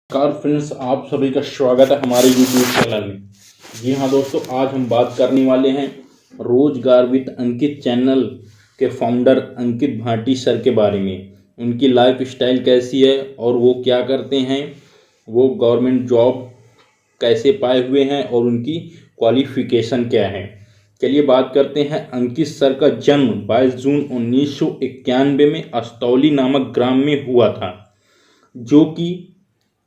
Car friends, आप सभी का स्वागत है हमारे यूट्यूब चैनल में। जी हाँ दोस्तों, आज हम बात करने वाले हैं रोजगार विद अंकित चैनल के फाउंडर अंकित भाटी सर के बारे में। उनकी लाइफ स्टाइल कैसी है और वो क्या करते हैं, वो गवर्नमेंट जॉब कैसे पाए हुए हैं और उनकी क्वालिफिकेशन क्या है। चलिए बात करते हैं। अंकित सर का जन्म 22 जून 1991 में अस्तौली नामक ग्राम में हुआ था, जो कि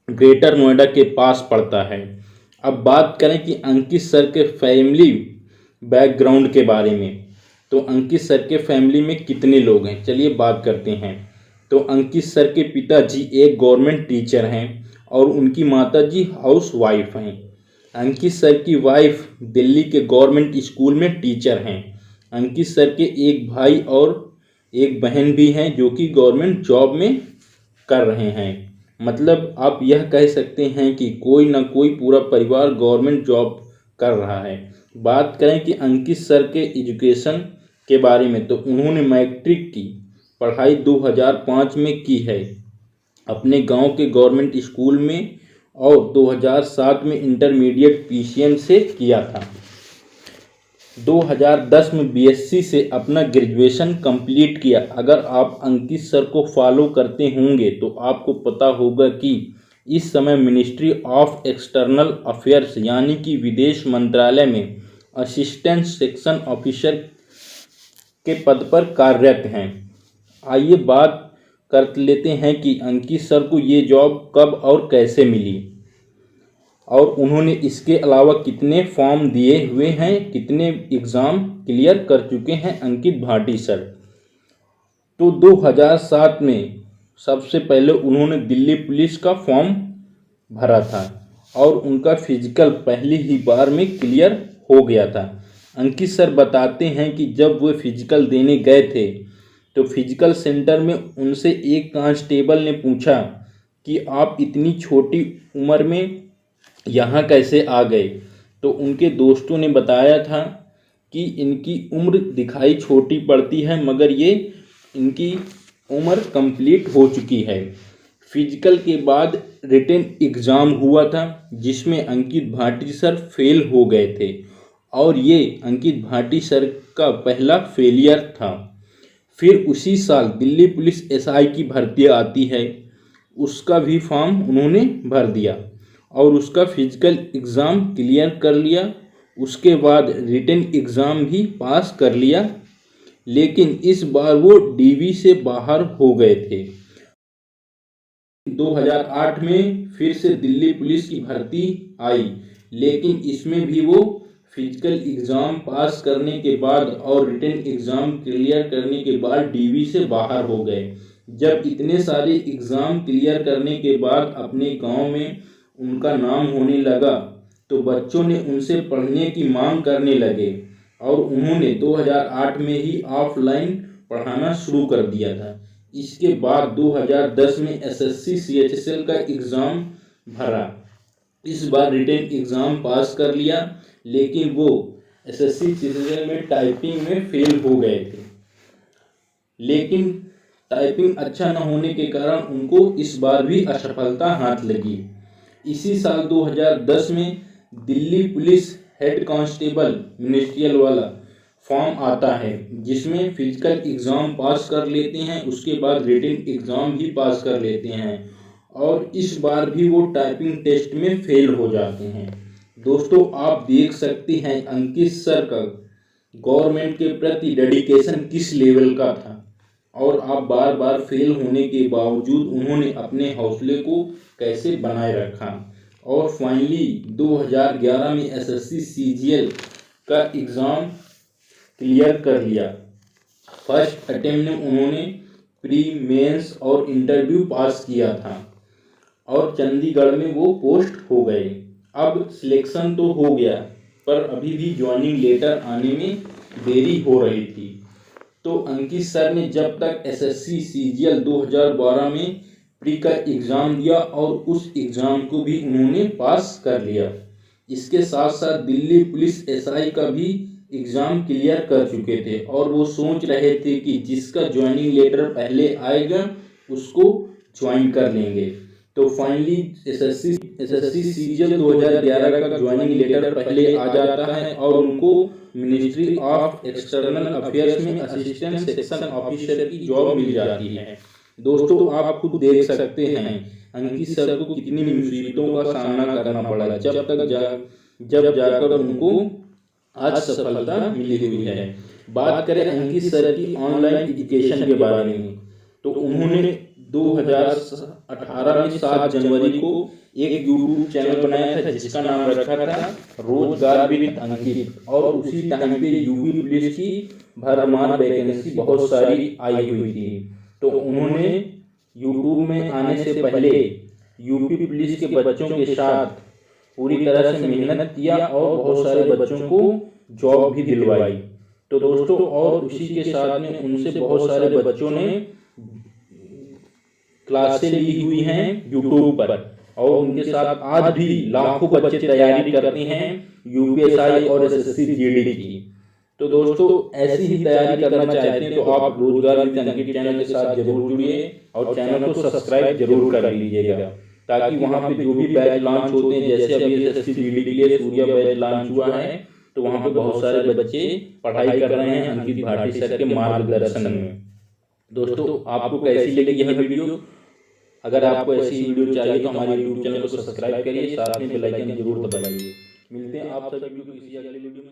ग्रेटर नोएडा के पास पड़ता है। अब बात करें कि अंकित सर के फैमिली बैकग्राउंड के बारे में, तो अंकित सर के फैमिली में कितने लोग हैं, चलिए बात करते हैं। तो अंकित सर के पिताजी एक गवर्नमेंट टीचर हैं और उनकी माताजी हाउस वाइफ हैं। अंकित सर की वाइफ दिल्ली के गवर्नमेंट स्कूल में टीचर हैं। अंकित सर के एक भाई और एक बहन भी हैं जो कि गवर्नमेंट जॉब में कर रहे हैं। मतलब आप यह कह सकते हैं कि कोई ना कोई पूरा परिवार गवर्नमेंट जॉब कर रहा है। बात करें कि अंकित सर के एजुकेशन के बारे में, तो उन्होंने मैट्रिक की पढ़ाई 2005 में की है अपने गांव के गवर्नमेंट स्कूल में, और 2007 में इंटरमीडिएट पीसीएम से किया था। 2010 में बीएससी से अपना ग्रेजुएशन कंप्लीट किया। अगर आप अंकित सर को फॉलो करते होंगे तो आपको पता होगा कि इस समय मिनिस्ट्री ऑफ एक्सटर्नल अफेयर्स यानी कि विदेश मंत्रालय में असिस्टेंट सेक्शन ऑफिसर के पद पर कार्यरत हैं। आइए बात कर लेते हैं कि अंकित सर को ये जॉब कब और कैसे मिली और उन्होंने इसके अलावा कितने फॉर्म दिए हुए हैं, कितने एग्ज़ाम क्लियर कर चुके हैं अंकित भाटी सर। तो 2007 में सबसे पहले उन्होंने दिल्ली पुलिस का फॉर्म भरा था और उनका फिजिकल पहली ही बार में क्लियर हो गया था। अंकित सर बताते हैं कि जब वो फिजिकल देने गए थे तो फिजिकल सेंटर में उनसे एक कांस्टेबल ने पूछा कि आप इतनी छोटी उम्र में यहाँ कैसे आ गए। तो उनके दोस्तों ने बताया था कि इनकी उम्र दिखाई छोटी पड़ती है मगर ये इनकी उम्र कंप्लीट हो चुकी है। फिजिकल के बाद रिटन एग्ज़ाम हुआ था जिसमें अंकित भाटी सर फेल हो गए थे और ये अंकित भाटी सर का पहला फेलियर था। फिर उसी साल दिल्ली पुलिस एसआई की भर्ती आती है, उसका भी फॉर्म उन्होंने भर दिया और उसका फिजिकल एग्ज़ाम क्लियर कर लिया। उसके बाद रिटन एग्ज़ाम भी पास कर लिया, लेकिन इस बार वो डीवी से बाहर हो गए थे। 2008 में फिर से दिल्ली पुलिस की भर्ती आई, लेकिन इसमें भी वो फिजिकल एग्ज़ाम पास करने के बाद और रिटन एग्ज़ाम क्लियर करने के बाद डीवी से बाहर हो गए। जब इतने सारे एग्ज़ाम क्लियर करने के बाद अपने गांव में उनका नाम होने लगा तो बच्चों ने उनसे पढ़ने की मांग करने लगे और उन्होंने 2008 में ही ऑफलाइन पढ़ाना शुरू कर दिया था। इसके बाद 2010 में एसएससी सीएचएसएल का एग्ज़ाम भरा। इस बार रिटन एग्ज़ाम पास कर लिया, लेकिन वो एसएससी सीएचएसएल में टाइपिंग में फेल हो गए थे। लेकिन टाइपिंग अच्छा न होने के कारण उनको इस बार भी असफलता हाथ लगी। इसी साल 2010 में Delhi police head constable ministerial वाला फॉर्म आता है जिसमें फिजिकल एग्ज़ाम पास कर लेते हैं, उसके बाद रिटन एग्ज़ाम भी पास कर लेते हैं और इस बार भी वो टाइपिंग टेस्ट में फेल हो जाते हैं। दोस्तों, आप देख सकते हैं अंकित सर का गवर्नमेंट के प्रति डेडिकेशन किस लेवल का था और आप बार बार फेल होने के बावजूद उन्होंने अपने हौसले को कैसे बनाए रखा और फाइनली 2011 में एसएससी सीजीएल का एग्ज़ाम क्लियर कर लिया। फर्स्ट अटेम्प्ट में उन्होंने प्री मेंस और इंटरव्यू पास किया था और चंडीगढ़ में वो पोस्ट हो गए। अब सिलेक्शन तो हो गया पर अभी भी ज्वाइनिंग लेटर आने में देरी हो रही थी। तो अंकित सर ने जब तक एसएससी सीजीएल 2012 में प्री का एग्ज़ाम दिया और उस एग्ज़ाम को भी उन्होंने पास कर लिया। इसके साथ साथ दिल्ली पुलिस एसआई का भी एग्ज़ाम क्लियर कर चुके थे और वो सोच रहे थे कि जिसका ज्वाइनिंग लेटर पहले आएगा उसको ज्वाइन कर लेंगे। तो फाइनली एसएससी सीजीएल 2011 का ज्वाइनिंग लेटर पहले आ जाता है और उनको मिनिस्ट्री ऑफ एक्सटर्नल अफेयर्स में असिस्टेंट सेक्शन ऑफिसर की जॉब मिल जाती है। दोस्तों आप खुद देख सकते हैं अंकित सर को कितनी मुसीबतों का सामना करना पड़ा जब जाकर उनको आज सफलता मिली हुई है। बात करें अंकित सर की ऑनलाइन एजुकेशन के बारे में, तो उन्होंने 2018 में 7 जनवरी को एक यूट्यूब चैनल बनाया था जिसका नाम रखा था रोजगार विद अंकित, और उसी टाइम पे यूपी पुलिस की भरमार वैकेंसी बहुत सारी आई हुई थी। तो उन्होंने यूट्यूब में आने से पहले यूपी पुलिस के बच्चों के साथ पूरी तरह से मेहनत किया और बहुत सारे बच्चों को जॉब भी दिलवाई। तो दोस्तों और उसी के साथ में उनसे बहुत सारे बच्चों ने क्लासें ली हुई हैं यूट्यूब पर, और उनके साथ आज भी लाखों बच्चे तैयारी करते हैं यूपीएसआई और एसएससी जीडी की। तो दोस्तों ऐसी ही तैयारी करना चाहते हैं तो आप रोजगार विद अंकित चैनल के साथ जरूर जुड़िए और चैनल को सब्सक्राइब जरूर कर लीजिएगा, ताकि वहां पे जो भी बैच लॉन्च होते हैं, जैसे अभी एसएससी जीडी के लिए सूर्या बैच लॉन्च हुआ है, तो वहां पे बहुत सारे बच्चे पढ़ाई कर रहे हैं अंकित भाटी सर के मार्गदर्शन में। दोस्तों आपको कैसी लगी यह वीडियो? अगर आपको ऐसी वीडियो चाहिए तो हमारे यूट्यूब चैनल को सब्सक्राइब करिए, साथ में बेल आइकन जरूर दबाइए। मिलते हैं आप सभी को किसी अगले वीडियो में।